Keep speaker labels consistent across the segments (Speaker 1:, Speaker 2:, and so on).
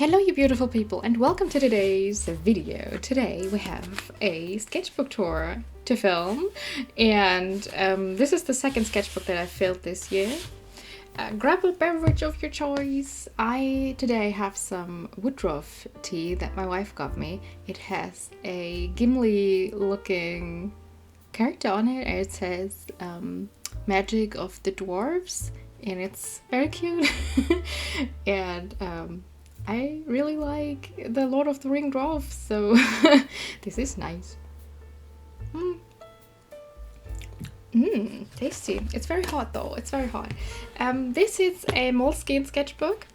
Speaker 1: Hello you beautiful people and welcome to today's video. Today we have a sketchbook tour to film and this is the second sketchbook that I filled this year. Grab a beverage of your choice. I today have some Woodruff tea that my wife got me. It has a Gimli looking character on it and it says Magic of the Dwarves and it's very cute. And I really like the Lord of the Ring dwarf, so this is nice. Tasty. It's very hot though, it's very hot. This is a Moleskine sketchbook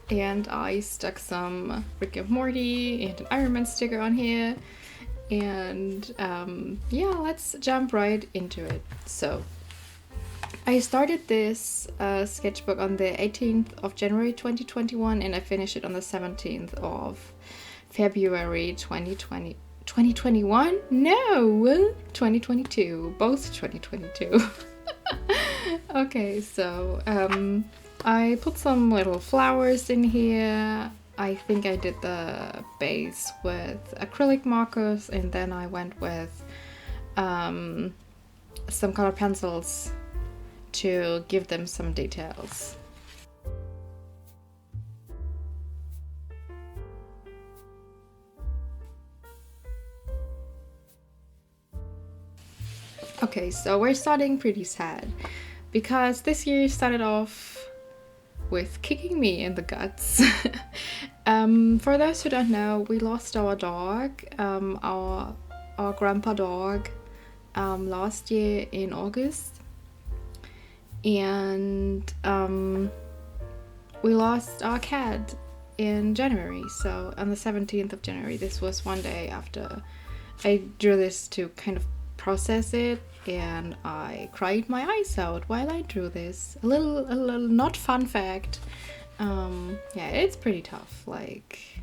Speaker 1: and I stuck some Rick and Morty and an Iron Man sticker on here. And yeah, let's jump right into it. So I started this sketchbook on the 18th of January 2021 and I finished it on the 17th of February 2021? No! 2022. Both 2022. Okay, so I put some little flowers in here. I think I did the base with acrylic markers and then I went with some colored pencils to give them some details. Okay, so we're starting pretty sad because this year started off with kicking me in the guts. For those who don't know, we lost our dog, our grandpa dog, last year in August. And we lost our cat in January, so on the 17th of January. This was one day after I drew this to kind of process it, and I cried my eyes out while I drew this. A little not fun fact. Yeah, it's pretty tough. Like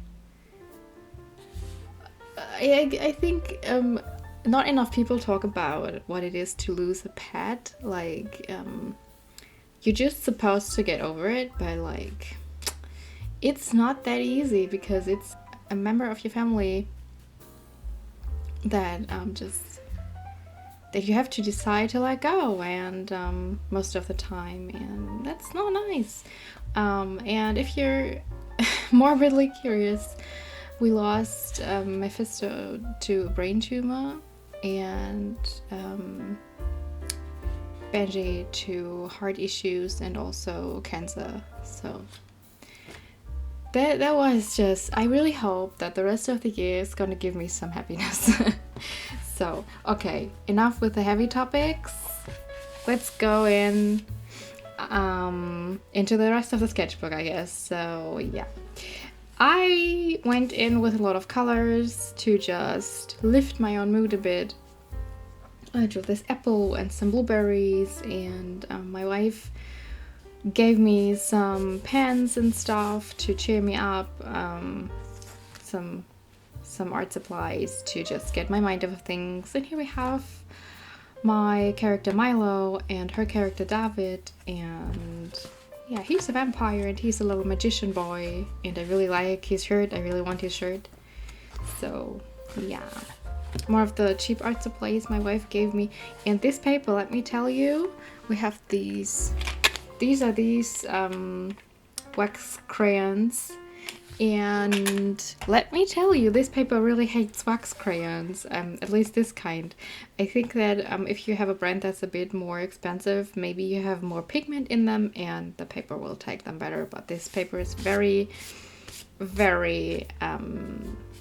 Speaker 1: I think not enough people talk about what it is to lose a pet. Like you're just supposed to get over it, but like it's not that easy because it's a member of your family that that you have to decide to let go, and most of the time, and that's not nice. And if you're morbidly curious, we lost Mephisto to a brain tumor and Benji to heart issues and also cancer. So that was just, I really hope that the rest of the year is gonna give me some happiness. So, okay, enough with the heavy topics. Let's go into the rest of the sketchbook, I guess. So yeah, I went in with a lot of colors to just lift my own mood a bit. I drew this apple and some blueberries, and my wife gave me some pens and stuff to cheer me up, some art supplies to just get my mind off things. And here we have my character Milo and her character David, and yeah, he's a vampire and he's a little magician boy, and I really like his shirt. I really want his shirt. So yeah, more of the cheap art supplies my wife gave me. And this paper, let me tell you, we have these are wax crayons, and let me tell you, this paper really hates wax crayons, at least this kind. I think that if you have a brand that's a bit more expensive, maybe you have more pigment in them and the paper will take them better, but this paper is very, very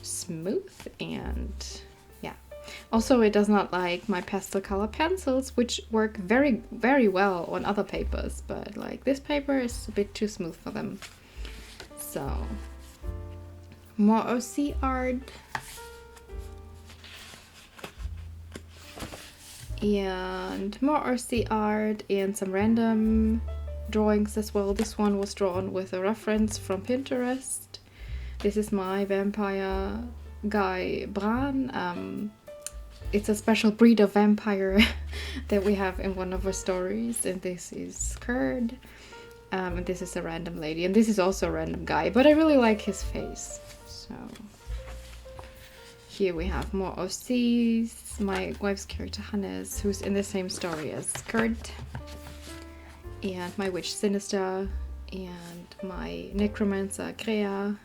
Speaker 1: smooth, and yeah. Also, it does not like my pastel color pencils, which work very, very well on other papers, but like this paper is a bit too smooth for them. So more OC art, and more OC art, and some random drawings as well. This one was drawn with a reference from Pinterest. This is my vampire guy Bran. It's a special breed of vampire that we have in one of our stories, and this is Curd. And this is a random lady, and this is also a random guy, but I really like his face. So here we have more of these. My wife's character Hannes, who's in the same story as Kurt, and my witch Sinister, and my necromancer Crea,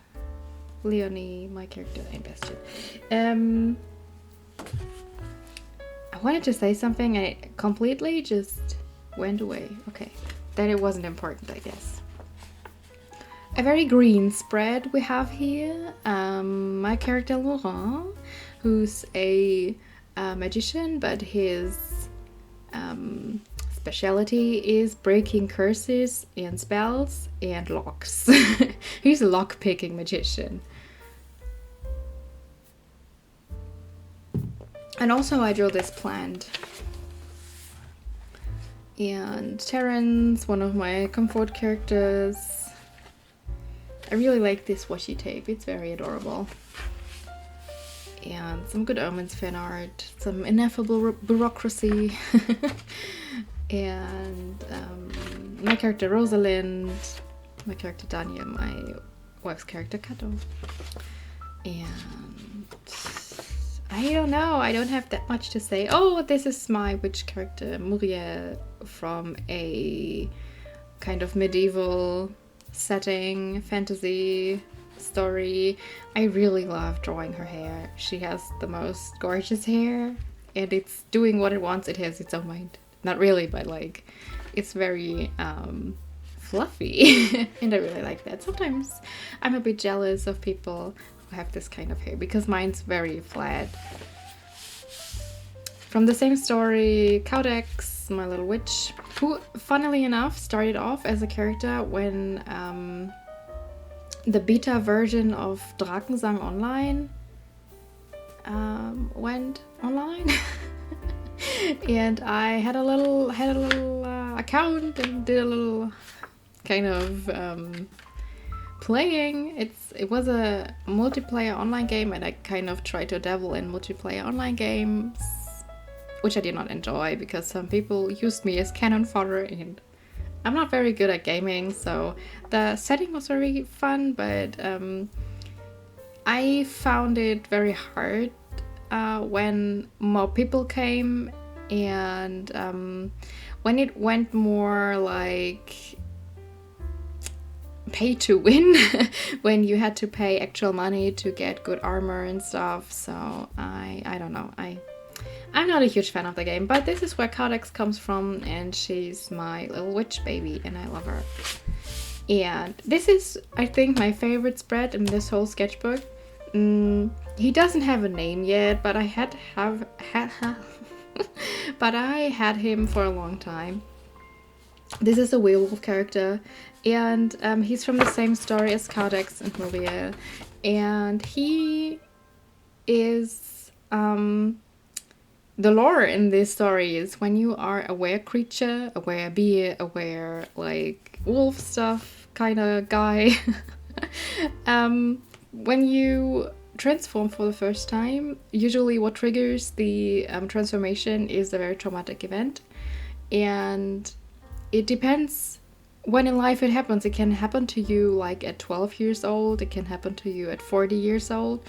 Speaker 1: Leonie, my character and Bastion. I wanted to say something and it completely just went away. Okay, then it wasn't important, I guess. A very green spread we have here. My character Laurent, who's a magician, but his specialty is breaking curses and spells and locks. He's a lock-picking magician. And also I drew this plant. And Terrence, one of my comfort characters. I really like this washi tape, it's very adorable. And some Good Omens fan art, some ineffable bureaucracy. And my character Rosalind, my character Dania, my wife's character Kato. And I don't know, I don't have that much to say. Oh, this is my witch character Muriel from a kind of medieval setting, fantasy story. I really love drawing her hair. She has the most gorgeous hair and it's doing what it wants. It has its own mind. Not really, but like it's very fluffy and I really like that. Sometimes I'm a bit jealous of people who have this kind of hair because mine's very flat. From the same story, Caudex, my little witch, who funnily enough started off as a character when the beta version of Drakensang Online went online. And I had a little account and did a little kind of playing. It was a multiplayer online game and I kind of tried to dabble in multiplayer online games, which I did not enjoy because some people used me as cannon fodder and I'm not very good at gaming, so the setting was very fun, but I found it very hard when more people came and when it went more like pay to win, when you had to pay actual money to get good armor and stuff. So I don't know, I'm not a huge fan of the game, but this is where Codex comes from and she's my little witch baby and I love her. And this is, I think, my favorite spread in this whole sketchbook. He doesn't have a name yet, but I had him for a long time. This is a werewolf character and he's from the same story as Codex and Muriel, and he is the lore in this story is when you are a were creature, a were beer, a were like wolf stuff kind of guy, when you transform for the first time, usually what triggers the transformation is a very traumatic event, and it depends when in life it happens. It can happen to you like at 12 years old, it can happen to you at 40 years old,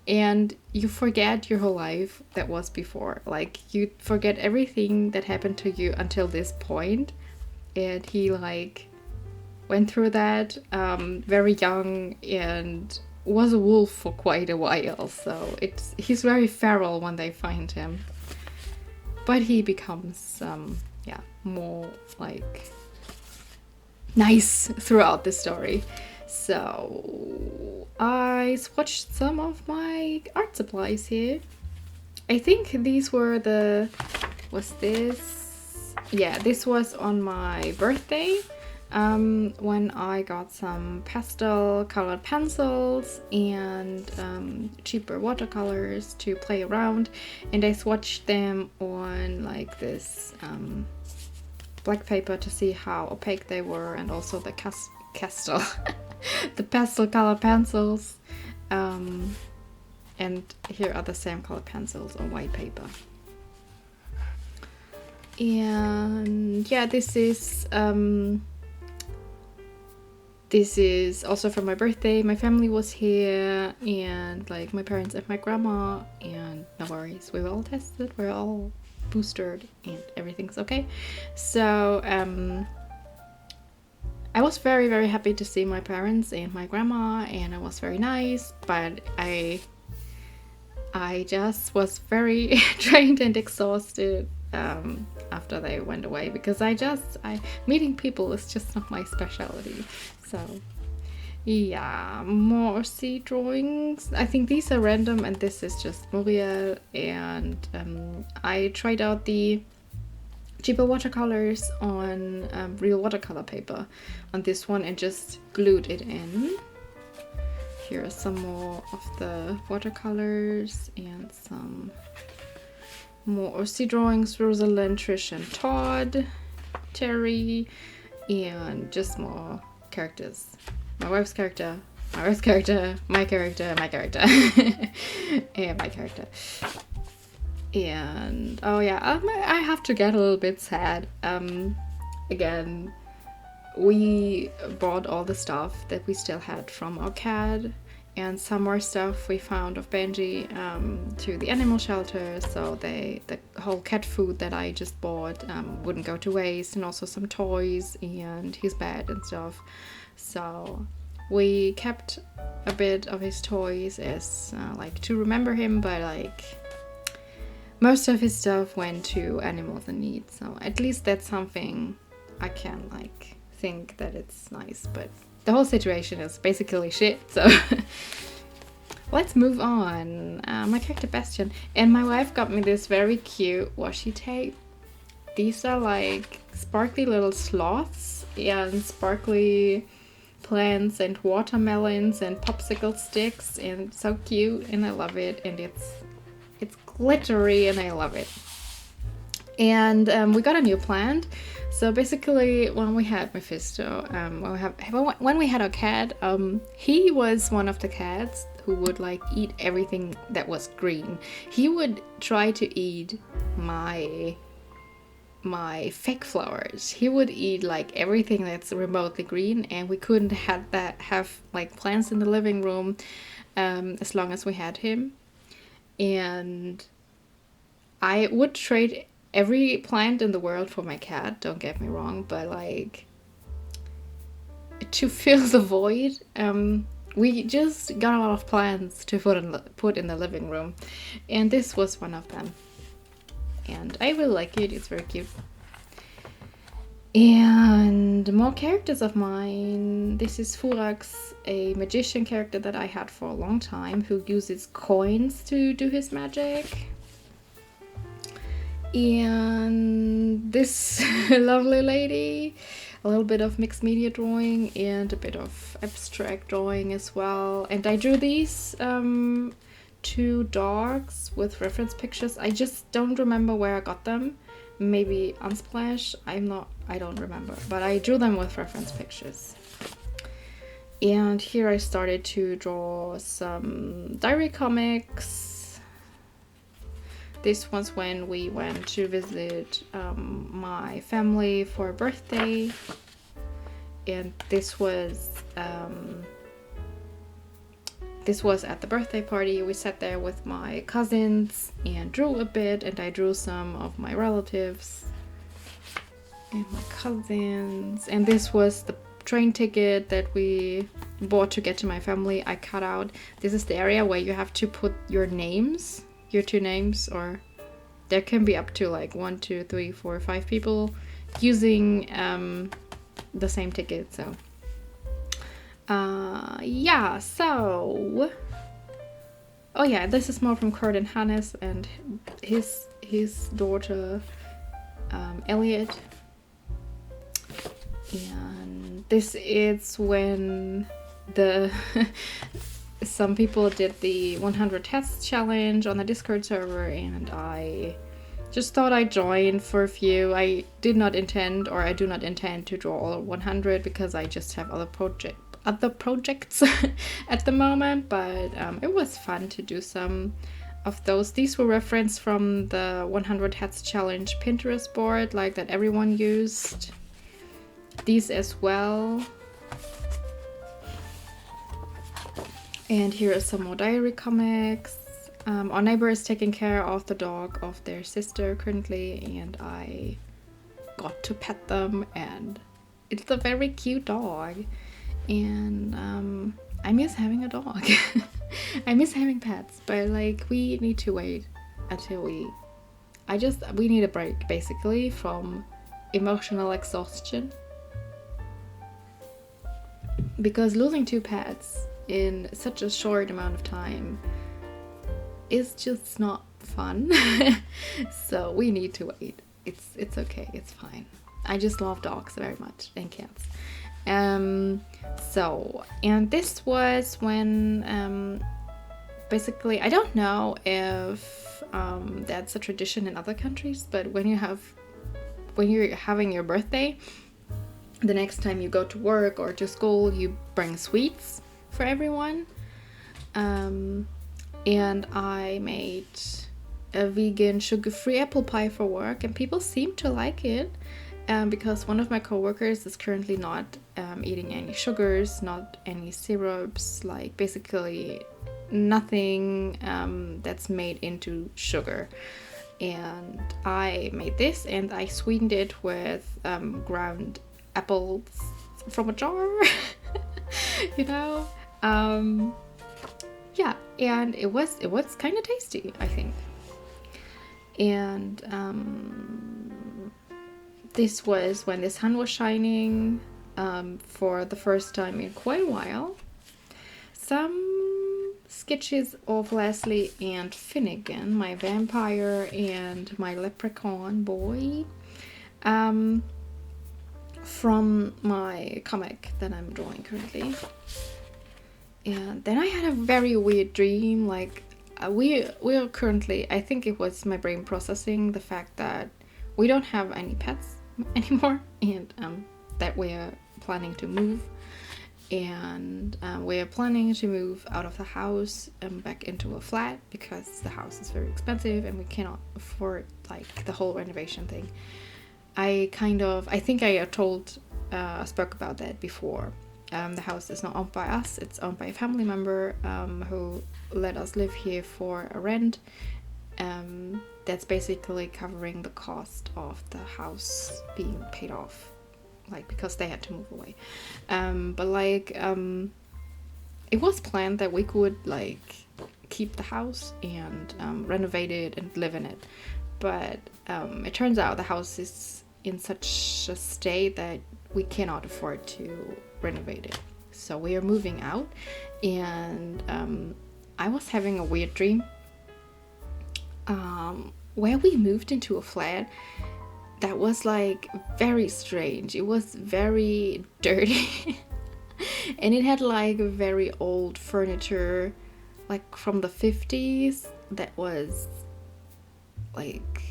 Speaker 1: and you forget your whole life that was before. Like you forget everything that happened to you until this point. And he like went through that very young and was a wolf for quite a while. So he's very feral when they find him. But he becomes more like nice throughout the story. So I swatched some of my art supplies here. I think these were this was on my birthday, when I got some pastel colored pencils and cheaper watercolors to play around, and I swatched them on like this black paper to see how opaque they were, and also the the pastel color pencils, and here are the same color pencils on white paper. And yeah, this is this is also for my birthday. My family was here, and like my parents and my grandma, and no worries, we were all tested, we're all boosted, and everything's okay. So I was very, very happy to see my parents and my grandma, and it was very nice, but I just was very drained and exhausted after they went away, because meeting people is just not my specialty. So yeah, more sea drawings. I think these are random, and this is just Muriel, and I tried out the cheaper watercolors on real watercolor paper on this one and just glued it in. Here are some more of the watercolors and some more OC drawings, Rosalind, Trish and Todd, Terry, and just more characters. My wife's character, my wife's character, my character, my character, and my character. And oh yeah, I have to get a little bit sad. Again, we bought all the stuff that we still had from our cat, and some more stuff we found of Benji to the animal shelter, so the whole cat food that I just bought wouldn't go to waste, and also some toys and his bed and stuff. So we kept a bit of his toys as like to remember him, but like most of his stuff went to animals in need, so at least that's something I can like think that it's nice, but the whole situation is basically shit, so let's move on. My character Bastian, and my wife got me this very cute washi tape. These are like sparkly little sloths and sparkly plants and watermelons and popsicle sticks, and so cute, and I love it, and it's glittery and I love it. And we got a new plant. So basically, when we had Mephisto, when we had our cat, he was one of the cats who would like eat everything that was green. He would try to eat my fake flowers. He would eat like everything that's remotely green, and we couldn't have like plants in the living room as long as we had him. And I would trade every plant in the world for my cat, don't get me wrong, but like to fill the void, we just got a lot of plants to put in the living room, and this was one of them, and I really like it. It's very cute. And more characters of mine. This is Furax, a magician character that I had for a long time, who uses coins to do his magic. And this lovely lady, a little bit of mixed media drawing and a bit of abstract drawing as well. And I drew these two dogs with reference pictures. I just don't remember where I got them. Maybe Unsplash, I don't remember, but I drew them with reference pictures. And here I started to draw some diary comics. This was when we went to visit my family for a birthday, and this was at the birthday party. We sat there with my cousins and drew a bit, and I drew some of my relatives and my cousins. And this was the train ticket that we bought to get to my family. I cut out, this is the area where you have to put your names, your two names, or there can be up to like 1, 2, 3, 4, 5 people using the same ticket. So yeah, so oh yeah, this is more from Kurt and Hannes and his daughter Elliot. And this is when the some people did the 100 tests challenge on the Discord server, and I just thought I'd join for a few. I do not intend to draw all 100 because I just have other projects at the moment, but it was fun to do some of those. These were referenced from the 100 Hats Challenge Pinterest board, like that everyone used. These as well. And here are some more diary comics. Our neighbor is taking care of the dog of their sister currently, and I got to pet them, and it's a very cute dog. And I miss having a dog. I miss having pets, but like we need to wait until we need a break basically from emotional exhaustion, because losing 2 pets in such a short amount of time is just not fun. So we need to wait. It's okay, it's fine. I just love dogs very much, and cats. So, and this was when basically, I don't know if that's a tradition in other countries, but when you're having your birthday, the next time you go to work or to school, you bring sweets for everyone. And I made a vegan sugar-free apple pie for work, and people seem to like it, because one of my coworkers is currently not eating any sugars, not any syrups, like basically nothing that's made into sugar. And I made this, and I sweetened it with ground apples from a jar. You know, yeah, and it was kind of tasty, I think. And this was when the sun was shining for the first time in quite a while. Some sketches of Leslie and Finnegan, my vampire and my leprechaun boy, from my comic that I'm drawing currently. And then I had a very weird dream, like we are currently, I think it was my brain processing the fact that we don't have any pets anymore, and that we're planning to move, and we're planning to move out of the house and back into a flat, because the house is very expensive and we cannot afford like the whole renovation thing. I think I spoke about that before. The house is not owned by us, it's owned by a family member who let us live here for a rent. That's basically covering the cost of the house being paid off, like because they had to move away. But like it was planned that we could like keep the house and renovate it and live in it. But it turns out the house is in such a state that we cannot afford to renovate it. So we are moving out, and I was having a weird dream where we moved into a flat that was like very strange. It was very dirty and it had like very old furniture, like from the 50s, that was like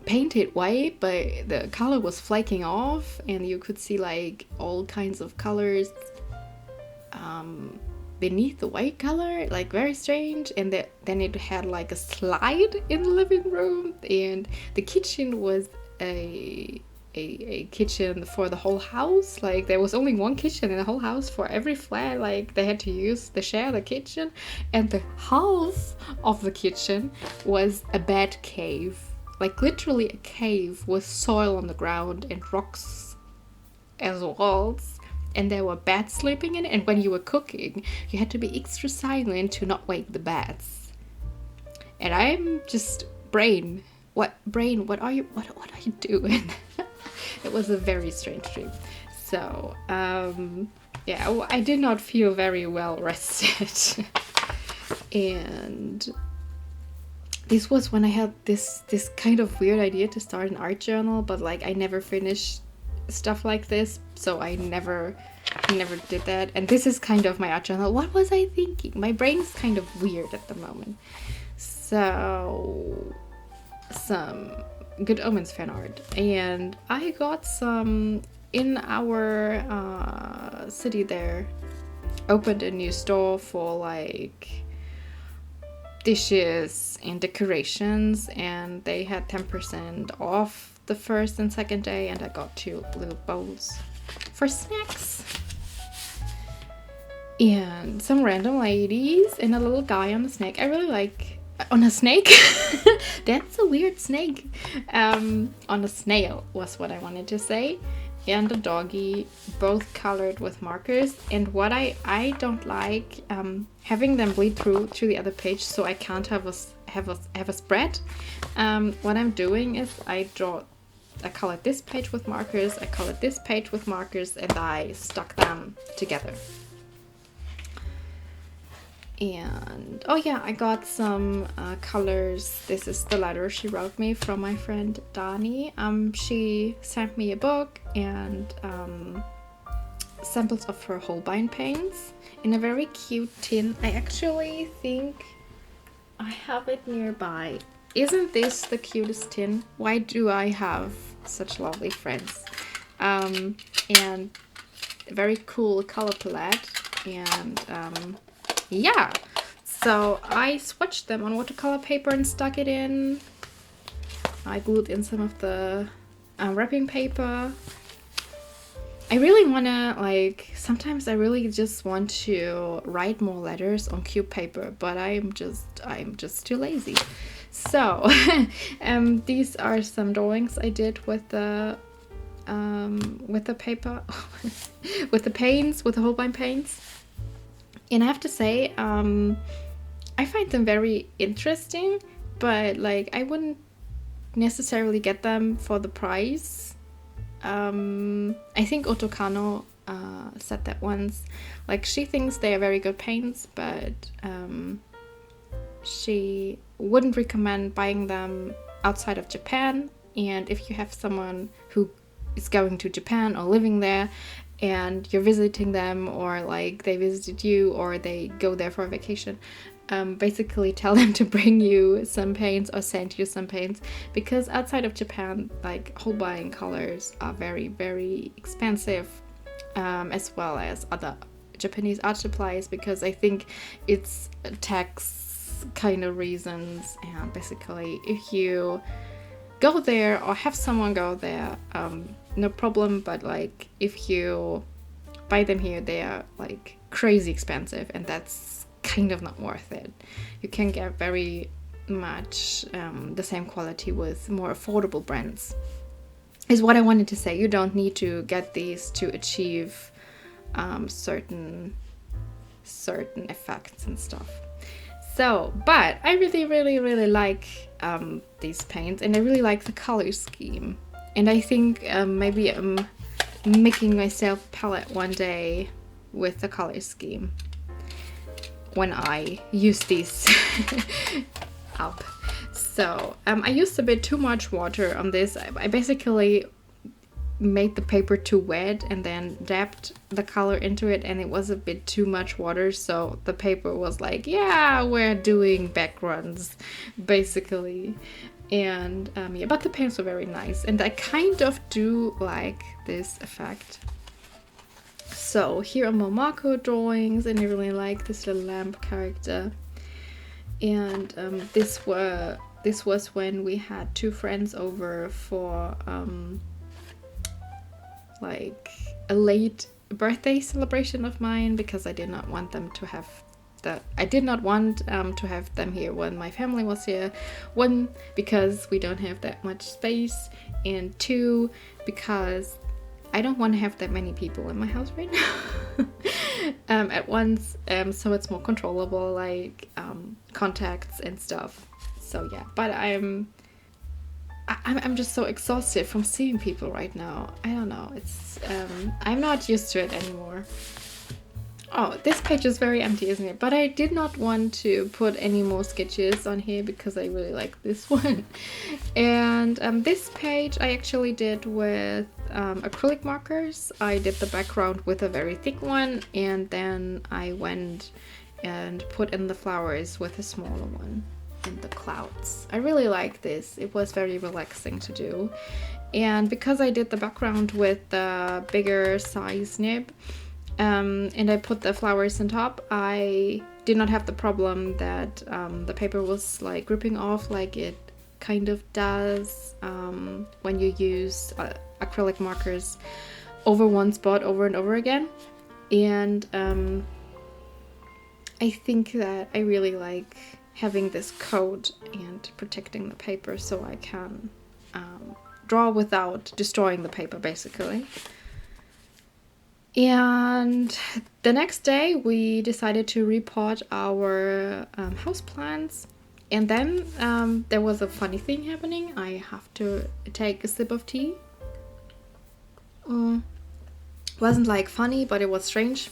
Speaker 1: painted white, but the color was flaking off, and you could see like all kinds of colors beneath the white color, like very strange. And then it had like a slide in the living room, and the kitchen was a kitchen for the whole house. Like there was only one kitchen in the whole house for every flat, like they had to share the kitchen, and the half of the kitchen was a bat cave, like literally a cave with soil on the ground and rocks as walls. And there were bats sleeping in it, and when you were cooking, you had to be extra silent to not wake the bats. And I'm just, brain, what are you doing? It was a very strange dream. So, yeah, I did not feel very well rested. And this was when I had this kind of weird idea to start an art journal, but like I never finished stuff like this, so I never did that. And this is kind of my art journal. What was I thinking? My brain's kind of weird at the moment. So some Good Omens fan art, and I got some in our city there. Opened a new store for like dishes and decorations, and they had 10% off the first and second day, and I got 2 little bowls for snacks. and some random ladies and a little guy on a snake. I really like on a snake. That's a weird snake. On a snail was what I wanted to say. And a doggy, both colored with markers. And what I don't like having them bleed through to the other page, so I can't have a spread. What I'm doing is I colored this page with markers, I colored this page with markers, and I stuck them together. And oh yeah, I got some colors. This is the letter she wrote me from my friend Dani. She sent me a book and samples of her Holbein paints in a very cute tin. I actually think I have it nearby. Isn't this the cutest tin? Why do I have such lovely friends? And a very cool color palette. And yeah, so I swatched them on watercolor paper and stuck it in. I glued in some of the wrapping paper. I really wanna, like, sometimes I really just want to write more letters on cube paper, but I'm just too lazy. So these are some drawings I did with the paper, with the paints, with the Holbein paints. And I have to say, I find them very interesting, but like I wouldn't necessarily get them for the price. I think Otokano said that once. Like, she thinks they are very good paints, but she wouldn't recommend buying them outside of Japan. And if you have someone who is going to Japan or living there, and you're visiting them, or like they visited you, or they go there for a vacation, basically tell them to bring you some paints or send you some paints, because outside of Japan, like, Holbein colors are very, very expensive, as well as other Japanese art supplies, because I think it's tax kind of reasons. And basically, if you go there or have someone go there, no problem, but like if you buy them here, they are like crazy expensive, and that's kind of not worth it. You can get very much the same quality with more affordable brands, is what I wanted to say. You don't need to get these to achieve certain effects and stuff. So, but I really like these paints, and I really like the color scheme. And I think maybe I'm making myself a palette one day with the color scheme when I use these up. So I used a bit too much water on this. I basically made the paper too wet and then dabbed the color into it, and it was a bit too much water, so the paper was like, yeah, we're doing backgrounds basically. And yeah, but the paints were very nice, and I kind of do like this effect. So here are more Marco drawings, and I really like this little lamp character. And this was when we had two friends over for like a late birthday celebration of mine, because I did not want them to have to have them here when my family was here. One, because we don't have that much space, and two, because I don't want to have that many people in my house right now at once, so it's more controllable, like contacts and stuff. So yeah, but I'm just so exhausted from seeing people right now. I don't know, it's I'm not used to it anymore. Oh, this page is very empty, isn't it? But I did not want to put any more sketches on here because I really like this one. And this page I actually did with acrylic markers. I did the background with a very thick one, and then I went and put in the flowers with a smaller one and the clouds. I really like this. It was very relaxing to do. And because I did the background with the bigger size nib, and I put the flowers on top, I did not have the problem that the paper was like gripping off like it kind of does when you use acrylic markers over one spot over and over again. And I think that I really like having this coat and protecting the paper so I can draw without destroying the paper, basically. And the next day we decided to repot our houseplants. And then there was a funny thing happening. I have to take a sip of tea. Wasn't like funny, but it was strange.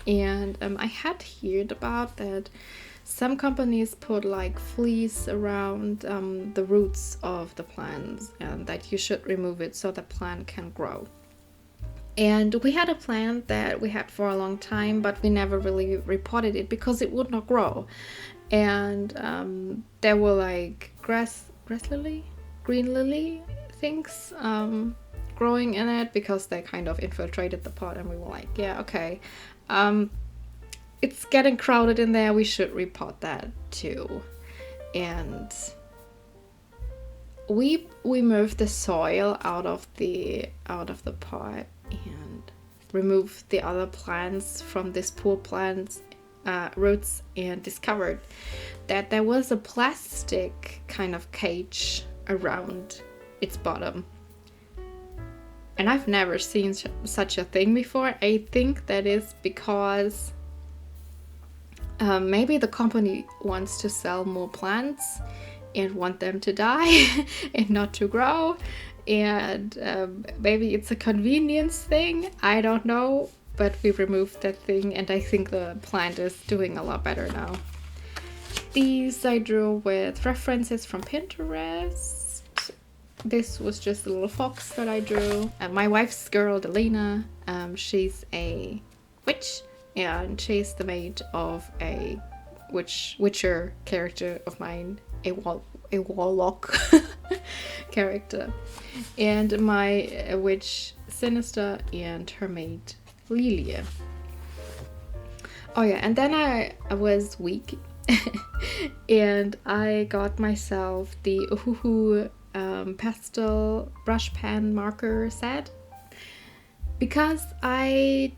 Speaker 1: And I had heard about that some companies put like fleece around the roots of the plants, and that you should remove it so the plant can grow. And we had a plant that we had for a long time, but we never really repotted it because it would not grow. And there were like green lily things growing in it because they kind of infiltrated the pot, and we were like, yeah, okay. It's getting crowded in there, we should repot that too. And we moved the soil out of the pot and removed the other plants from this poor plant's roots, and discovered that there was a plastic kind of cage around its bottom. And I've never seen such a thing before. I think that is because maybe the company wants to sell more plants and want them to die and not to grow. And maybe it's a convenience thing. I don't know. But we removed that thing, and I think the plant is doing a lot better now. These I drew with references from Pinterest. This was just a little fox that I drew. My wife's girl, Delena, she's a witch, and she's the mate of a witcher character of mine, a warlock character. And my witch, Sinister, and her mate, Lilia. Oh yeah, and then I was weak and I got myself the Uhuhu pastel brush pen marker set because I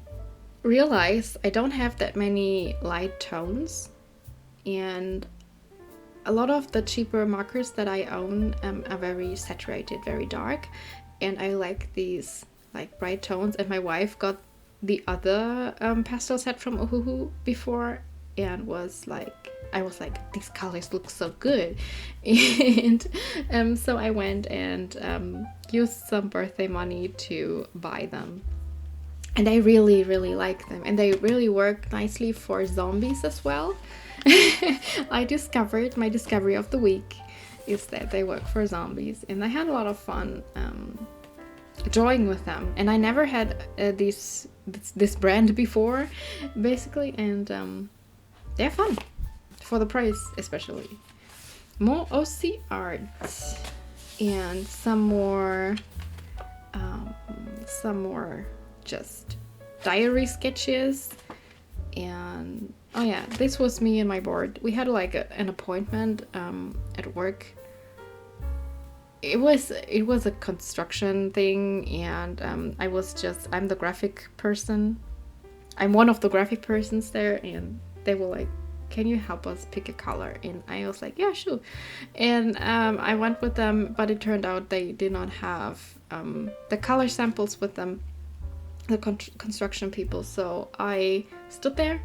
Speaker 1: realized I don't have that many light tones, and a lot of the cheaper markers that I own are very saturated, very dark, and I like these like bright tones. And my wife got the other pastel set from Uhuhu before, and I was like, these colors look so good. And so I went and used some birthday money to buy them, and I really like them, and they really work nicely for zombies as well. My discovery of the week is that they work for zombies, and I had a lot of fun drawing with them. And I never had this brand before, basically, and they're fun for the price, especially. More OC art and some more just diary sketches. And oh yeah, this was me and my board. We had like an appointment at work. It was a construction thing, and I'm the graphic person. I'm one of the graphic persons there, and they were like, can you help us pick a color? And I was like, yeah, sure. And I went with them, but it turned out they did not have the color samples with them, the construction people. So I stood there,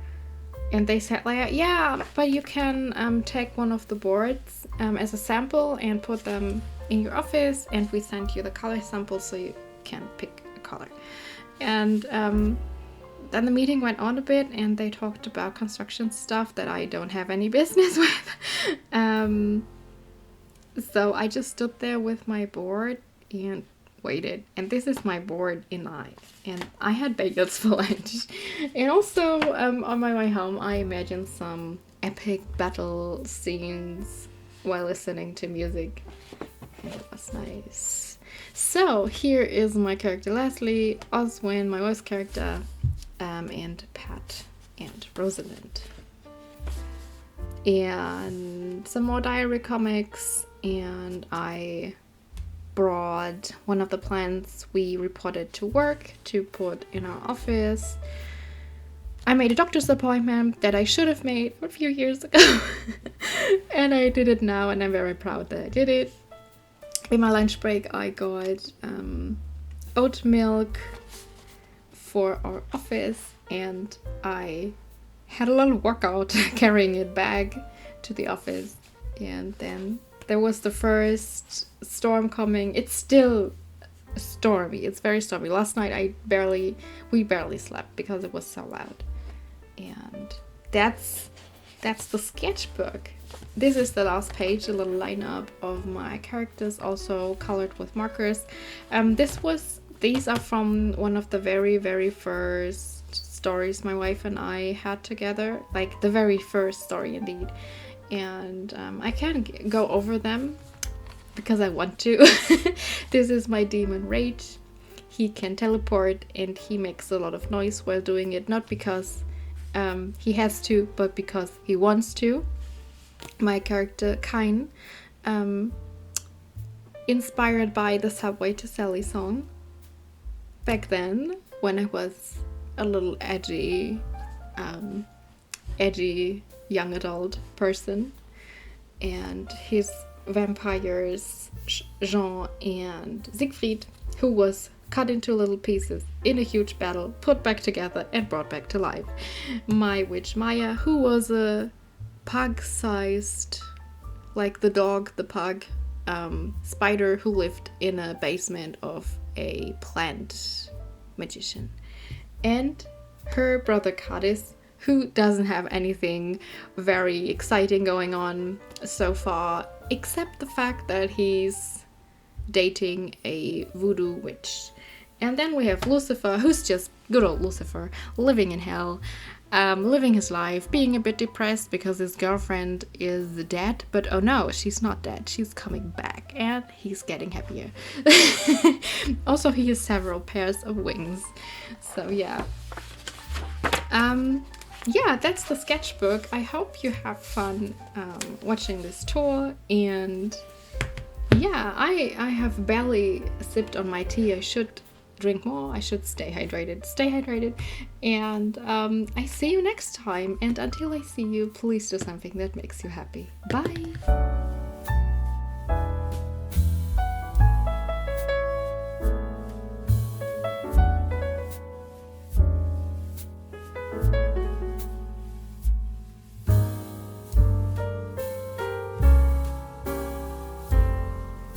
Speaker 1: and they said like, yeah, but you can take one of the boards as a sample and put them in your office, and we send you the color samples so you can pick a color. And then the meeting went on a bit, and they talked about construction stuff that I don't have any business with. So I just stood there with my board and waited. And this is my board and I had bagels for lunch. And also on my way home, I imagined some epic battle scenes while listening to music. And it was nice. So here is my character Leslie, Oswin, my voice character, and Pat and Rosalind. And some more diary comics, and I brought one of the plants we reported to work to put in our office. I made a doctor's appointment that I should have made a few years ago. And I did it now, and I'm very proud that I did it. In my lunch break, I got oat milk for our office, and I had a little workout carrying it back to the office. And then there was the first storm coming. It's still stormy. It's very stormy. Last night we barely slept because it was so loud. And that's the sketchbook. This is the last page, a little lineup of my characters, also colored with markers. These are from one of the very, very first stories my wife and I had together, like the very first story indeed. And I can't go over them because I want to. This is my demon Rage. He can teleport and he makes a lot of noise while doing it, not because he has to, but because he wants to. My character Kine, inspired by the Subway to Sally song. Back then, when I was a little edgy young adult person, and his vampires Jean and Siegfried, who was cut into little pieces in a huge battle, put back together and brought back to life. My witch Maya, who was a pug-sized, like the dog, the pug, spider who lived in a basement of a plant magician. And her brother Cadiz, who doesn't have anything very exciting going on so far, except the fact that he's dating a voodoo witch. And then we have Lucifer, who's just good old Lucifer, living in hell, living his life, being a bit depressed because his girlfriend is dead, but oh no, she's not dead, she's coming back, and he's getting happier. Also, he has several pairs of wings, so yeah. Yeah, that's the sketchbook. I hope you have fun watching this tour, and yeah, I have barely sipped on my tea. I should drink more. I should stay hydrated, and I see you next time. And until I see you, please do something that makes you happy. Bye.